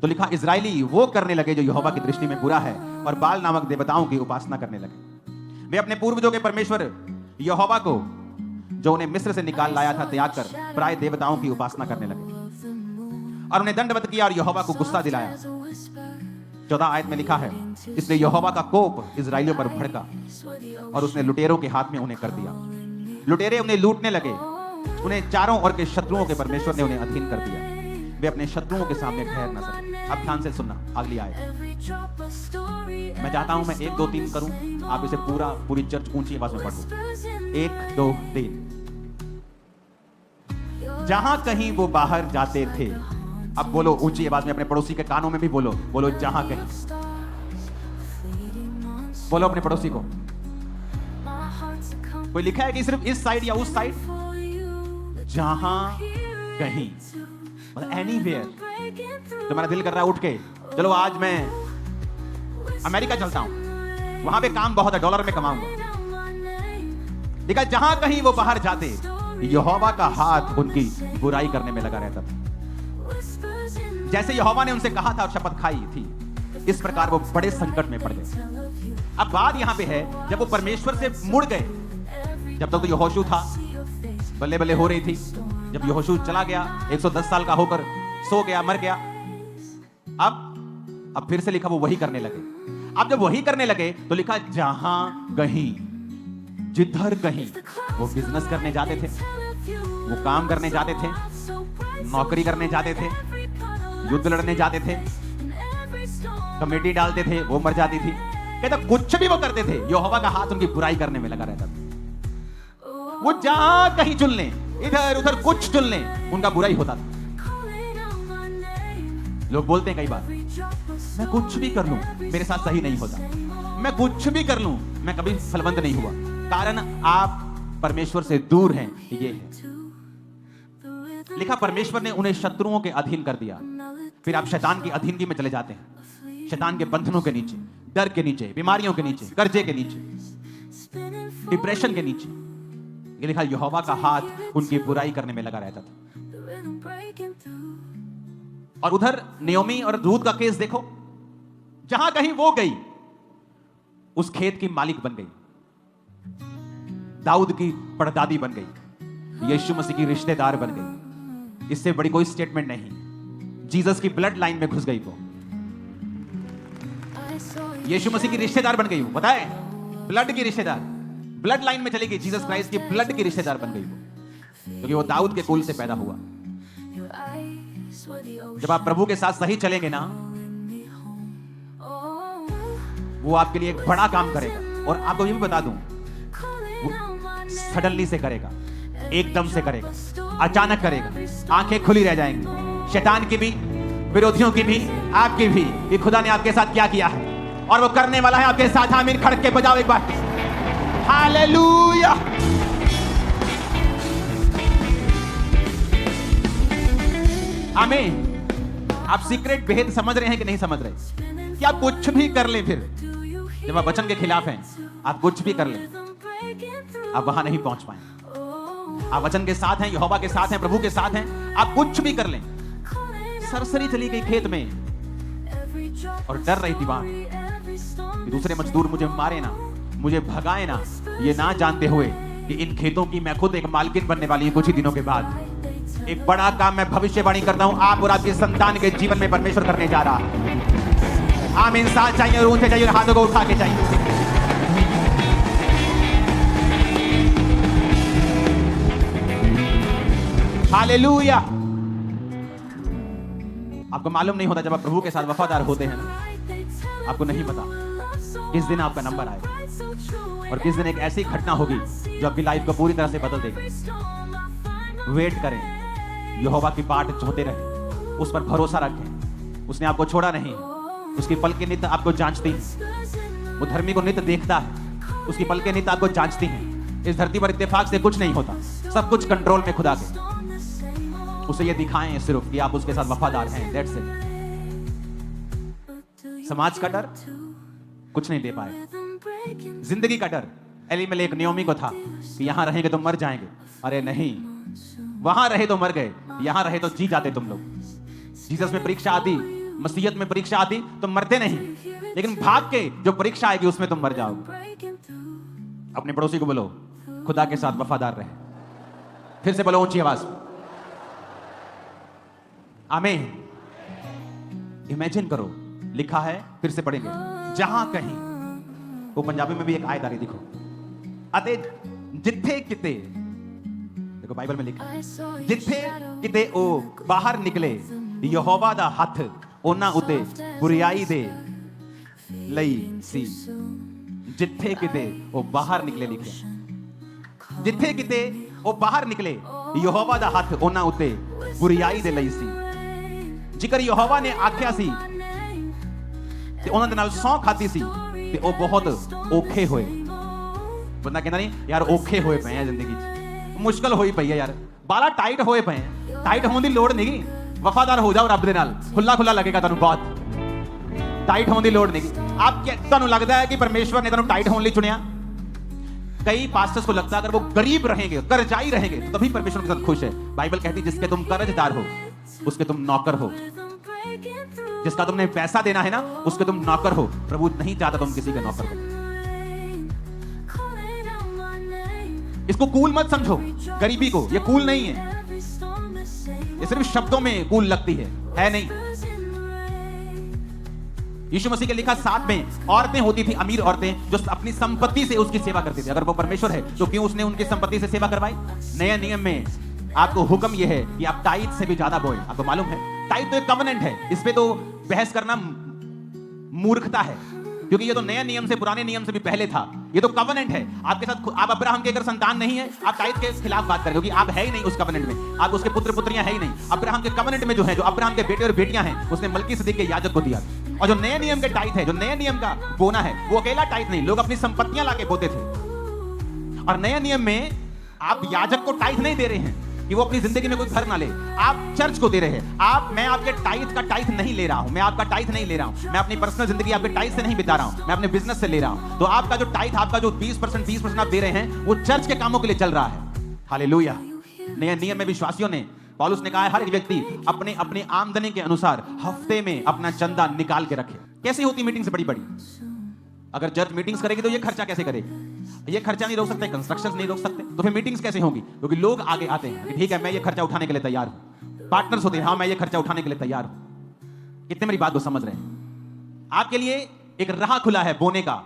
तो लिखा इजरायली वो करने लगे जो यहोवा की दृष्टि में बुरा है और बाल नामक देवताओं की उपासना करने लगे। वे अपने पूर्वजों के परमेश्वर यहोवा को जो उन्हें मिस्र से निकाल लाया था त्याग कर प्राय देवताओं की उपासना करने लगे और उन्हें दंडवत किया और यहोवा को गुस्सा दिलाया। 14 आयत में लिखा है, इसलिए यहोवा का कोप इजराइलियों पर भड़का और उसने लुटेरों के हाथ में उन्हें कर दिया। लुटेरे उन्हें लूटने लगे, उन्हें चारों ओर के शत्रुओं के परमेश्वर ने उन्हें अधीन कर दिया। वे अपने शत्रुओं के सामने ठहर न सके। अब ध्यान से सुनना अगली आयत। मैं चाहता हूं मैं 1 2 3 करूं, आप इसे पूरी चर्च ऊंची आवाज में पढ़ो। 1 2 3। जहां कहीं वो बाहर जाते थे, अब बोलो ऊंची आवाज में, अपने पड़ोसी के कानों में भी बोलो, बोलो जहां कहीं। बोलो अपने पड़ोसी को। कोई लिखा है कि सिर्फ इस साइड या उस साइड? जहां कहीं, मतलब एनीवेयर। तुम्हारा दिल कर रहा है उठ के चलो आज मैं अमेरिका चलता हूं, वहां पे काम बहुत है, डॉलर में कमाऊंगा। देखा, जहां कहीं वो बाहर जाते यहोवा का हाथ उनकी बुराई करने में लगा रहता था। जैसे यहोवा ने उनसे कहा था और शपथ खाई थी, इस प्रकार वो बड़े संकट में पड़ गए। अब बात यहां पे है, जब वो परमेश्वर से मुड़ गए, जब तक तो यहोशू था, बल्ले बल्ले हो रही थी। जब यहोशू चला गया, 110 साल का होकर सो गया, मर गया, अब फिर से लिखा वो वही करने लगे। अब जब वही करने लगे तो लिखा जहां कहीं, जिधर कहीं वो बिजनेस करने जाते थे, वो काम करने जाते थे, नौकरी करने जाते थे, युद्ध लड़ने जाते थे, कमेटी डालते थे, वो मर जाती थी। कहता कुछ भी वो करते थे, यहोवा का हाथ उनकी बुराई करने में लगा रहता था। वो जहां कहीं चुन लें, इधर उधर कुछ चुन लें, उनका बुराई होता था। लोग बोलते हैं कई बार, मैं कुछ भी कर लूं मेरे साथ सही नहीं होता, मैं कुछ भी कर लूं मैं कभी फलवंत नहीं हुआ। कारण आप परमेश्वर से दूर हैं। ये है लिखा, परमेश्वर ने उन्हें शत्रुओं के अधीन कर दिया। फिर आप शैतान की अधीनगी में चले जाते हैं, शैतान के बंधनों के नीचे, डर के नीचे, बीमारियों के नीचे, कर्जे के नीचे, डिप्रेशन के नीचे। ये लिखा, यहोवा का हाथ उनकी बुराई करने में लगा रहता था। और उधर नियोमी और रूत का केस देखो, जहां कहीं वो गई उस खेत की मालिक बन गई, दाऊद की परदादी बन गई, यीशु मसीह की रिश्तेदार बन गई। इससे बड़ी कोई स्टेटमेंट नहीं। जीसस की ब्लड लाइन में घुस गई वो, यीशु मसीह की रिश्तेदार बन गई वो। पता है, ब्लड की रिश्तेदार, ब्लड लाइन में चली गई, जीसस क्राइस्ट की ब्लड की रिश्तेदार बन गई वो, क्योंकि वो दाऊद के कुल से पैदा हुआ। जब आप प्रभु के साथ सही चलेंगे ना, वो आपके लिए एक बड़ा काम करेगा। और आपको ये भी बता दूं, सडनली से करेगा, एकदम से करेगा, अचानक करेगा, आंखें खुली रह जाएंगी, शैतान की भी, विरोधियों की भी, आपकी भी, कि खुदा ने आपके साथ क्या किया है और वो करने वाला है आपके साथ। आमीन खड़क के बजाओ एक बार, हालेलुया। आमीन। आप सीक्रेट भेद समझ रहे हैं कि नहीं समझ रहे? कि आप कुछ भी कर लें, फिर जब आप वचन के खिलाफ हैं, आप कुछ भी कर लें, आप वहां नहीं पहुंच पाए। आप वचन के साथ हैं, यहोवा के साथ हैं, प्रभु के साथ हैं, आप कुछ भी कर लें। सरसरी चली गई खेत में और डर रही थी वहां कि दूसरे मजदूर मुझे मारे ना, मुझे भगाए ना, ये ना जानते हुए कि इन खेतों की मैं खुद एक मालकिन बनने वाली हूं कुछ ही दिनों के बाद। एक बड़ा काम मैं भविष्यवाणी करता हूं आप और आपके संतान के जीवन में परमेश्वर करने जा रहा है। आम इंसान चाहिए और ऊंचे चाहिए, हाथों को उठा के चाहिए। हालेलुया। आपको मालूम नहीं होता जब आप प्रभु के साथ वफादार होते हैं ना, आपको नहीं पता किस दिन आपका नंबर आएगा और किस दिन एक ऐसी घटना होगी जो आपकी लाइफ को पूरी तरह से बदल देगी। वेट करें, यहोवा की बाट जोते रहें, उस पर भरोसा रखें। उसने आपको छोड़ा नहीं, उसकी पल के नित्य आपको जांचती है। वो धर्मी को नित्य देखता है, उसकी पल के नित्य आपको जांचती है। इस धरती पर इत्तेफाक से कुछ नहीं होता, सब कुछ कंट्रोल में खुदा के। उसे ये दिखाएं सिर्फ कि आप उसके साथ वफादार हैं, दैट्स इट। समाज का डर कुछ नहीं दे पाए। जिंदगी का डर, एलीमेलेक नियोमी को था कि यहां रहेंगे तो मर जाएंगे। अरे नहीं, वहां रहे तो मर गए, यहां रहे तो जी जाते तुम लोग। जीसस में परीक्षा आती, मसीहत में परीक्षा आती तो मरते नहीं, लेकिन भाग के जो परीक्षा आएगी उसमें तुम मर जाओगे। अपने पड़ोसी को बोलो खुदा के साथ वफादार रहे। फिर से बोलो ऊंची आवाज, आमीन। इमेजिन करो, लिखा है, फिर से पढ़ेंगे, जहां कहीं, वो पंजाबी में भी एक आयत आ रही, देखो, अते जिथे किते, देखो बाइबल में लिखा है, जिथे किते ओ बाहर निकले यहोवा दा हथ ओना उते बुरियाई दे लई सी। जिथे किते ओ बाहर निकले, लिखे जिथे किते ओ बाहर निकले यहोवा दा हथ ओना उते बुरियाई दे लई सी। जिकर यहोवा ने आख्या सी ते ਉਹਨਾਂ ਦੇ ਨਾਲ ਸੌਂ ਖਾਤੀ ਸੀ ਤੇ ਉਹ ਬਹੁਤ ਔਖੇ ਹੋਏ। ਬੰਦਾ ਕਹਿੰਦਾ ਨਹੀਂ ਯਾਰ ਔਖੇ ਹੋਏ ਪਏ ਆ ਜ਼ਿੰਦਗੀ 'ਚ, ਮੁਸ਼ਕਲ ਹੋਈ ਪਈ ਆ ਯਾਰ, ਬਾਲਾ ਟਾਈਟ ਹੋਏ ਪਏ ਆ। ਟਾਈਟ ਹੋਣ ਦੀ ਲੋੜ ਨਹੀਂਗੀ, ਵਫਾਦਾਰ ਹੋ ਜਾਓ ਰੱਬ ਦੇ ਨਾਲ, ਖੁੱਲਾ ਖੁੱਲਾ ਲੱਗੇਗਾ ਤੁਹਾਨੂੰ। ਬਹੁਤ ਟਾਈਟ ਹੋਣ ਦੀ ਲੋੜ ਨਹੀਂਗੀ। ਆਪ ਤੁਹਾਨੂੰ ਲੱਗਦਾ ਹੈ ਕਿ ਪਰਮੇਸ਼ਵਰ ਨੇ ਤੁਹਾਨੂੰ ਟਾਈਟ ਹੋਣ ਲਈ ਚੁਣਿਆ? कई पास्टर्स को लगता है अगर वो गरीब रहेंगे, कर्जाई रहेंगे तो तभी परमेश्वर के साथ खुश है। बाइबल कहती है जिसके तुम कर्जदार हो उसके तुम नौकर हो, जिसका तुमने पैसा देना है ना उसके तुम नौकर हो। प्रभु नहीं चाहता तुम किसी के नौकर हो। इसको कूल मत समझो, गरीबी को, ये कूल नहीं है। ये सिर्फ शब्दों में कूल लगती है नहीं। यीशु मसीह के लिखा 7 में औरतें होती थी, अमीर औरतें, जो अपनी संपत्ति से उसकी सेवा करती थी। अगर वो परमेश्वर है तो क्यों उसने उनकी संपत्ति से सेवा करवाई? नए नियम में आपको हुक्म यह है कि आप टाइट से भी ज्यादा बोएं। आपको मालूम है टाइट तो एक कवनेंट है, इस पे तो बहस करना मूर्खता है, क्योंकि ये तो नए नियम से, पुराने नियम से भी पहले था। ये तो कवनेंट है आपके साथ। आप अब्राहम के अगर संतान नहीं है, आप टाइट के खिलाफ बात करें, क्योंकि आप है ही नहीं उस कवनेंट में, आप उसके पुत्र पुत्रियां है ही नहीं। अब्राहम के कवनेंट में जो है, जो अब्राहम के बेटे और बेटियां हैं, उसने मलकीसदीक के याजक को दिया। और जो नए नियम के टाइट है, जो नए नियम का बोना है, वो अकेला टाइट नहीं, लोग अपनी संपत्तियां लाके बोते थे। और नए नियम में आप याजक को टाइट नहीं दे रहे हैं कि वो अपनी जिंदगी में कोई घर ना ले, आप चर्च को दे रहे हैं। मैं आपके टाइट का टाइट नहीं ले रहा हूं, मैं आपका टाइट नहीं ले रहा हूं, मैं अपनी पर्सनल जिंदगी आपके टाइट से नहीं बिता रहा हूं, मैं अपने बिजनेस से ले रहा हूं। तो आपका जो टाइट, आपका जो 20% आप दे रहे हैं, वो चर्च के कामों के लिए चल रहा है। हालेलुया। नए नियम में विश्वासियों ने, पौलुस ने कहा है, हर एक व्यक्ति अपने अपने आमदनी के अनुसार हफ्ते में अपना चंदा निकाल के रखे। कैसे होती मीटिंग से बड़ी बड़ी? अगर चर्च मीटिंग्स करेगी तो ये खर्चा कैसे करेगी? ये खर्चा नहीं रोक सकते, कंस्ट्रक्शंस नहीं रोक सकते, तो फिर मीटिंग्स कैसे होंगी? क्योंकि लोग आगे आते हैं, ठीक है मैं ये खर्चा उठाने के लिए तैयार हूं। पार्टनर्स होते हैं, हाँ मैं ये खर्चा उठाने के लिए तैयार हूं। कितने मेरी बात को समझ रहे हैं? आपके लिए एक राह खुला है बोने का,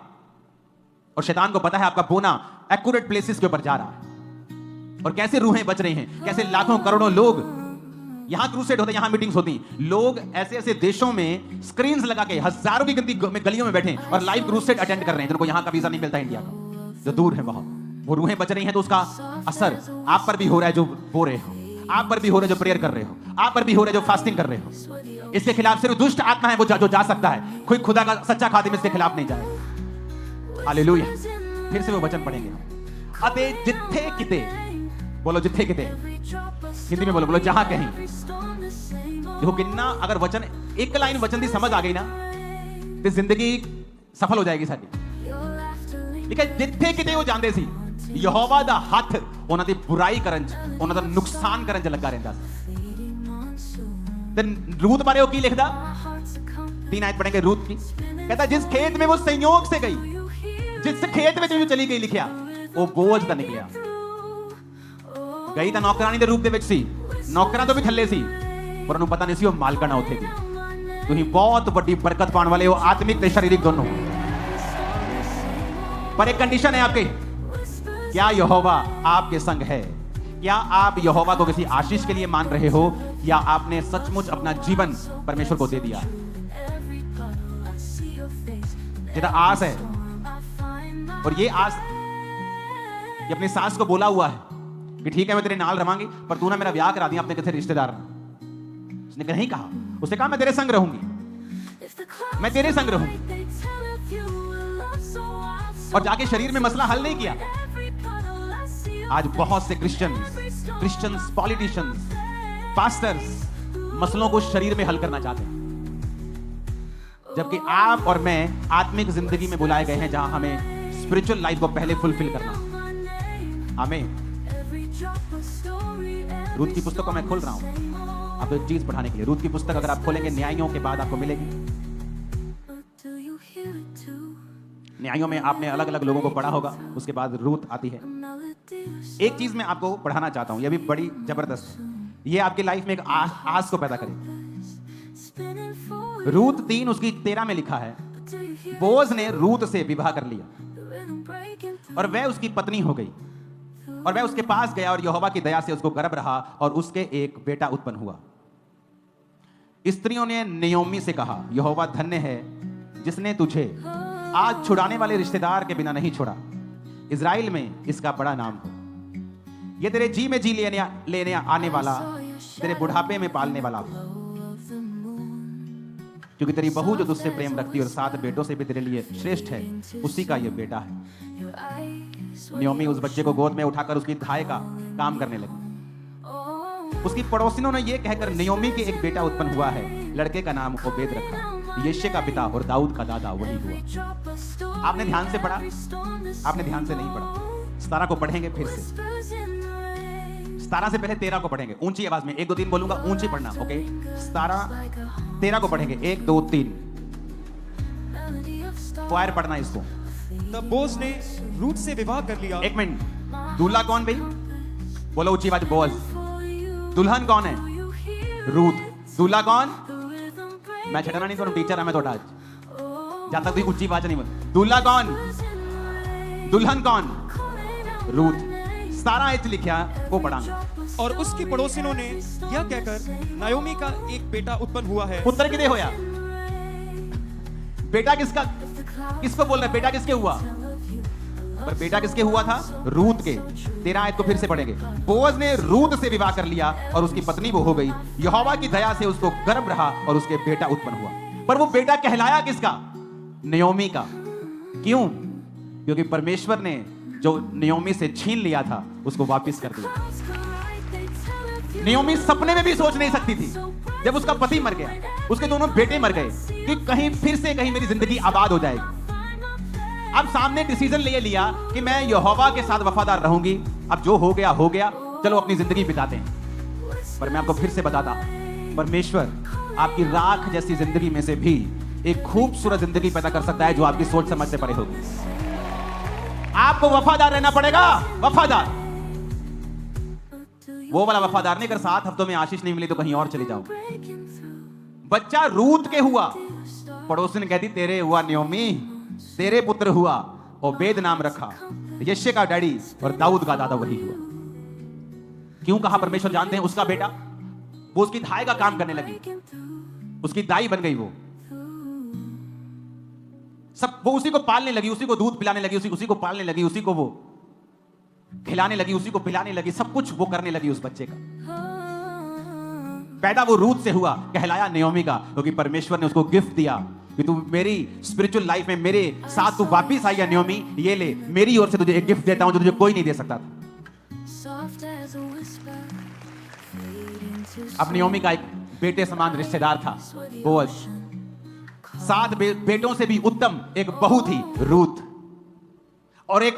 और शैतान को पता है आपका बोना एक्यूरेट प्लेसेस के ऊपर जा रहा है। और कैसे रूहें बच रही हैं, कैसे लाखों करोड़ों लोग, यहां क्रूसेड होते, यहां मीटिंग्स होती, लोग ऐसे ऐसे देशों में स्क्रीन्स लगा के हजारों की गिनती में गलियों में बैठे और लाइव क्रूसेड अटेंड कर रहे हैं, जिनको यहां का वीजा नहीं मिलता इंडिया का, जो दूर है वहां। वो रूहें बच रही हैं, तो उसका असर आप पर भी हो रहा है जो बो रहे हो, आप पर भी हो रहा है जो प्रेयर कर रहे हो, आप पर भी हो रहा है जो फास्टिंग कर रहे हो। इसके खिलाफ सिर्फ दुष्ट आत्मा है वो जो जा सकता है, कोई खुदा का सच्चा खादिम इसके खिलाफ नहीं जाएगा। हालेलुया। फिर से वो वचन पढ़ेंगे हम। अते जिथे किते, बोलो जिथे किते, हिंदी में बोलो, बोलो जहां कहीं। देखो कितना, अगर वचन, एक लाइन वचन की समझ आ गई ना तो जिंदगी सफल हो जाएगी साडी। ठीक है, जिथे किते वो जांदे सी, ਯਹੋਵਾ ਦਾ ਹੱਥ ਉਹਨਾਂ ਦੀ ਬੁਰਾਈ ਕਰਨ ਚ, ਉਹਨਾਂ ਦਾ ਨੁਕਸਾਨ ਕਰਨ ਚ ਲੱਗਾ ਰਹਿੰਦਾ ਸੀ। ਤੇ रूत बारे वो की लिखदा, 3 आयत पढ़ेंगे रूत की। कहता जिस खेत में वो संयोग से गई, जिस खेत में जो चली गई, लिखिया वो बोझ दा निकलिया। गई ਤਾਂ ਨੌਕਰਾਨੀ ਦੇ ਰੂਪ ਦੇ ਵਿੱਚ ਸੀ, ਨੌਕਰਾਂ ਤੋਂ ਵੀ ਥੱਲੇ ਸੀ, ਪਰ ਉਹਨੂੰ ਪਤਾ ਨਹੀਂ ਸੀ ਉਹ ਮਾਲਕਣਾ ਉੱਥੇ ਦੀ। ਤੁਸੀਂ ਬਹੁਤ ਵੱਡੀ ਬਰਕਤ ਪਾਉਣ ਵਾਲੇ ਹੋ, ਆਤਮਿਕ ਤੇ शारीरिक दोनों। पर एक कंडीशन है आपके, क्या यहोवा आपके संग है? क्या आप यहोवा को किसी आशीष के लिए मान रहे हो, या आपने सचमुच अपना जीवन परमेश्वर को दे दिया? जितना आस है, और ये आस ये अपनी सास को बोला हुआ है कि ठीक है मैं तेरे नाल रवांगी, पर तू ना मेरा ब्याह करा दिया अपने किसी रिश्तेदार ने। उसने नहीं कहा, उसने कहा मैं तेरे संग रहूंगी, मैं तेरे संग रहूंगी। और जाके शरीर में मसला हल नहीं किया। आज बहुत से क्रिश्चियंस, पॉलिटिशियंस, पास्टर्स मसलों को शरीर में हल करना चाहते हैं, जबकि आप और मैं आत्मिक जिंदगी में बुलाए गए हैं, जहां हमें स्पिरिचुअल लाइफ को पहले फुलफिल करना। हमें रूत की पुस्तक को मैं खोल रहा हूं आपको एक चीज पढ़ाने के लिए। रूत की पुस्तक अगर आप खोलेंगे, न्यायों के बाद आपको मिलेगी। न्यायों में आपने अलग अलग लोगों को पढ़ा होगा, उसके बाद रूत आती है। एक चीज मैं आपको पढ़ाना चाहता हूं, यह भी बड़ी जबरदस्त है, यह आपकी लाइफ में एक आस को पैदा करेगी। रूत 3 उसकी 13 में लिखा है, बोज ने रूत से विवाह कर लिया और वह उसकी पत्नी हो गई, और वह उसके पास गया और यहोवा की दया से उसको गर्भ रहा और उसके एक बेटा उत्पन्न हुआ। स्त्रियों ने नयोमी से कहा, यहोवा धन्य है जिसने तुझे आज छुड़ाने वाले रिश्तेदार के बिना नहीं छोड़ा, इज़राइल में इसका बड़ा नाम हो। ये तेरे जी में जी लेने आने वाला, तेरे बुढ़ापे में पालने वाला हो, क्योंकि तेरी बहू जो तुझसे प्रेम रखती है और 7 बेटों से भी तेरे लिए श्रेष्ठ है, उसी का ये बेटा है। नयोमी उस बच्चे को गोद में उठाकर उसकी धाय का काम करने लगी। उसकी पड़ोसिनों ने यह कहकर नयोमी के एक बेटा उत्पन्न हुआ है, लड़के का नाम ओबेद रखा, यिशै का पिता और दाऊद का दादा वही हुआ। आपने ध्यान से पढ़ा? आपने ध्यान से नहीं पढ़ा। 17 को पढ़ेंगे फिर से, 17 से पहले 13 को पढ़ेंगे ऊंची आवाज में। 1 2 3 बोलूंगा, ऊंची पढ़ना, ओके? 17 13 को पढ़ेंगे, 1 2 3 क्वायर पढ़ना इसको। तब बोज ने रूत से विवाह कर लिया। 1 मिनट, दूल्हा कौन भाई? बोलो ऊंची आवाज, बोज। दुल्हन कौन है? रूत। दूल्हा कौन? मैं छठना नहीं करूं, टीचर है मैं थोड़ा आज, जहां तक ऊंची आवाज नहीं बोल। दूल्हा कौन? दुल्हन कौन? रूत। 17 ऐसे लिखा, वो पढ़ांगे। और उसकी पड़ोसिनों ने यह कहकर नयोमी का एक बेटा उत्पन्न हुआ है। पुत्र किदे होया? बेटा किसका? किसको बोल रहे? बेटा किसके हुआ? पर बेटा किसके हुआ था? रूत के। 13 आयत को फिर से पढ़ेंगे। बोअज ने रूत से विवाह कर लिया और उसकी पत्नी वो हो गई, यहोवा की दया से उसको गर्भ रहा और उसके बेटा उत्पन्न हुआ। पर वो बेटा कहलाया किसका? नयोमी का। क्यों? क्योंकि परमेश्वर ने जो नयोमी से छीन लिया था उसको वापस कर दिया। नयोमी सपने में भी सोच नहीं सकती थी, जब उसका पति मर गया, उसके दोनों बेटे मर गए, कि कहीं फिर से कहीं मेरी जिंदगी आबाद हो जाएगी। अब सामने डिसीजन ले लिया कि मैं यहोवा के साथ वफादार रहूंगी। अब जो हो गया, चलो अपनी जिंदगी बिताते हैं। पर मैं आपको फिर से बताता, परमेश्वर आपकी राख जैसी जिंदगी में से भी एक खूबसूरत जिंदगी पैदा कर सकता है, जो आपकी सोच समझ से परे होगी। आपको वफादार रहना पड़ेगा, वफादार। वो वाला वफादार नहीं, अगर 7 हफ्तों में आशीष नहीं मिली तो कहीं और चले जाओ। बच्चा रूत के हुआ, पड़ोसी ने कहती तेरे हुआ नयोमी, तेरे पुत्र हुआ, ओबेद नाम रखा, यिशै का डैडी और दाऊद का दादा वही हुआ। क्यों कहा? परमेश्वर जानते हैं। उसका बेटा, वो उसकी धाय का काम करने लगी, उसकी दाई बन गई। वो उसी को पालने लगी, उसी को दूध पिलाने लगी, उसी को पालने लगी, उसी को वो खिलाने लगी, उसी को पिलाने लगी, सब कुछ वो करने लगी उस बच्चे का। पैदा वो रूत से हुआ, कहलाया नयोमी का, क्योंकि परमेश्वर ने उसको गिफ्ट दिया कि तू मेरी स्पिरिचुअल लाइफ में मेरे साथ तू वापिस आई है नयोमी, ये ले, मेरी ओर से तुझे एक गिफ्ट देता हूं जो तुझे कोई नहीं दे सकता था। अब नयोमी का एक बेटे समान रिश्तेदार था बोअज। 7 बेटों से भी उत्तम एक बहू थी रूत, और एक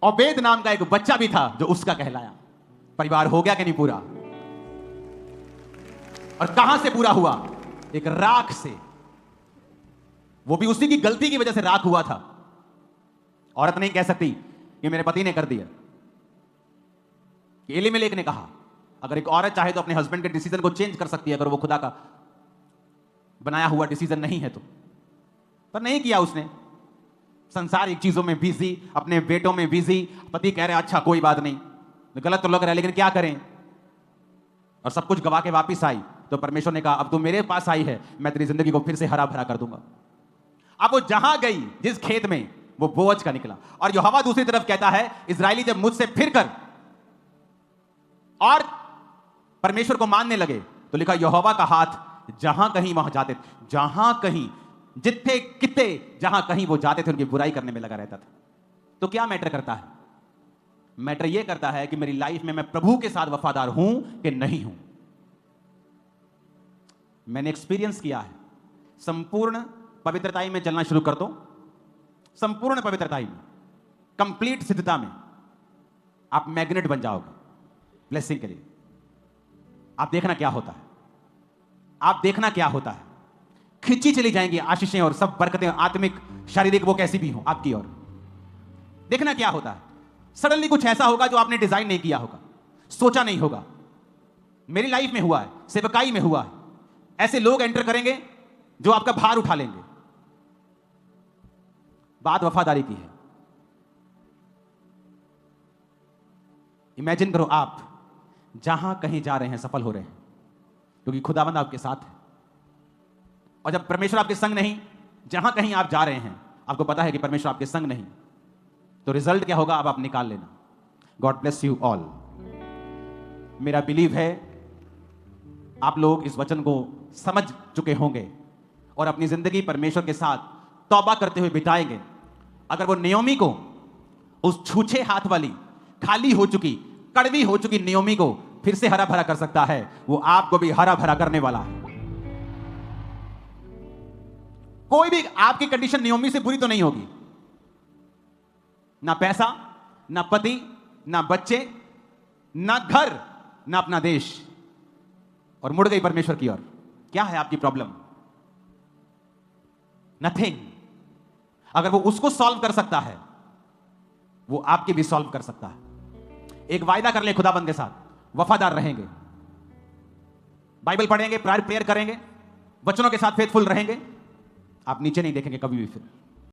ओबेद नाम का एक बच्चा भी था जो उसका कहलाया। परिवार हो गया कि नहीं पूरा? और कहां से पूरा हुआ? एक राख से। वो भी उसी की गलती की वजह से राख हुआ था। औरत नहीं कह सकती कि मेरे पति ने कर दिया। एलीमेलेक ने कहा अगर एक औरत चाहे तो अपने हस्बैंड के डिसीजन को चेंज कर सकती है, अगर वो खुदा का बनाया हुआ डिसीजन नहीं है तो। पर नहीं किया उसने। संसारिक चीजों में बिजी, अपने बेटों में बिजी। पति कह रहे अच्छा कोई बात नहीं, गलत तो लग रहा है लेकिन क्या करें, और सब कुछ गवा के वापिस आई। तो परमेश्वर ने कहा अब तू मेरे पास आई है, मैं तेरी जिंदगी को फिर से हरा भरा कर दूंगा। अब वो जहां गई, जिस खेत में, वो बोअज का निकला। और यहोवा दूसरी तरफ कहता है इजरायली जब मुझसे फिर कर और परमेश्वर को मानने लगे तो लिखा यहोवा का हाथ जहां कहीं वहां जाते थे, जहां कहीं, जितने कितने, जहां कहीं वो जाते थे उनकी बुराई करने में लगा रहता था। तो क्या मैटर करता है? मैटर यह करता है कि मेरी लाइफ में मैं प्रभु के साथ वफादार हूं कि नहीं हूं। मैंने एक्सपीरियंस किया है। संपूर्ण पवित्रताई में चलना शुरू कर दो, संपूर्ण पवित्रताई में, कंप्लीट सिद्धता में, आप मैग्नेट बन जाओगे ब्लेसिंग के लिए। आप देखना क्या होता है, आप देखना क्या होता है। खिंची चली जाएंगी आशीषें और सब बरकतें, आत्मिक शारीरिक वो कैसी भी हो आपकी ओर। देखना क्या होता है। सडनली कुछ ऐसा होगा जो आपने डिजाइन नहीं किया होगा, सोचा नहीं होगा। मेरी लाइफ में हुआ है, सेवकाई में हुआ है। ऐसे लोग एंटर करेंगे जो आपका भार उठा लेंगे। बात वफादारी की है। इमेजिन करो आप जहां कहीं जा रहे हैं सफल हो रहे हैं क्योंकि खुदावंद आपके साथ है। और जब परमेश्वर आपके संग नहीं, जहां कहीं आप जा रहे हैं आपको पता है कि परमेश्वर आपके संग नहीं, तो रिजल्ट क्या होगा अब आप निकाल लेना। God bless you all. मेरा बिलीव है आप लोग इस वचन को समझ चुके होंगे और अपनी जिंदगी परमेश्वर के साथ तौबा करते हुए बिताएंगे। अगर वो नियोमी को, उस छूछे हाथ वाली, खाली हो चुकी, कड़वी हो चुकी नियोमी को फिर से हरा भरा कर सकता है, वो आपको भी हरा भरा करने वाला है। कोई भी आपकी कंडीशन नियोमी से बुरी तो नहीं होगी। ना पैसा, ना पति, ना बच्चे, ना घर, ना अपना देश, और मुड़ गई परमेश्वर की ओर। क्या है आपकी प्रॉब्लम? नथिंग। अगर वो उसको सॉल्व कर सकता है, वो आपके भी सॉल्व कर सकता है। एक वायदा कर ले खुदाबंद के साथ, वफादार रहेंगे, बाइबल पढ़ेंगे, प्रेयर करेंगे, वचनों के साथ फेथफुल रहेंगे, आप नीचे नहीं देखेंगे कभी भी फिर।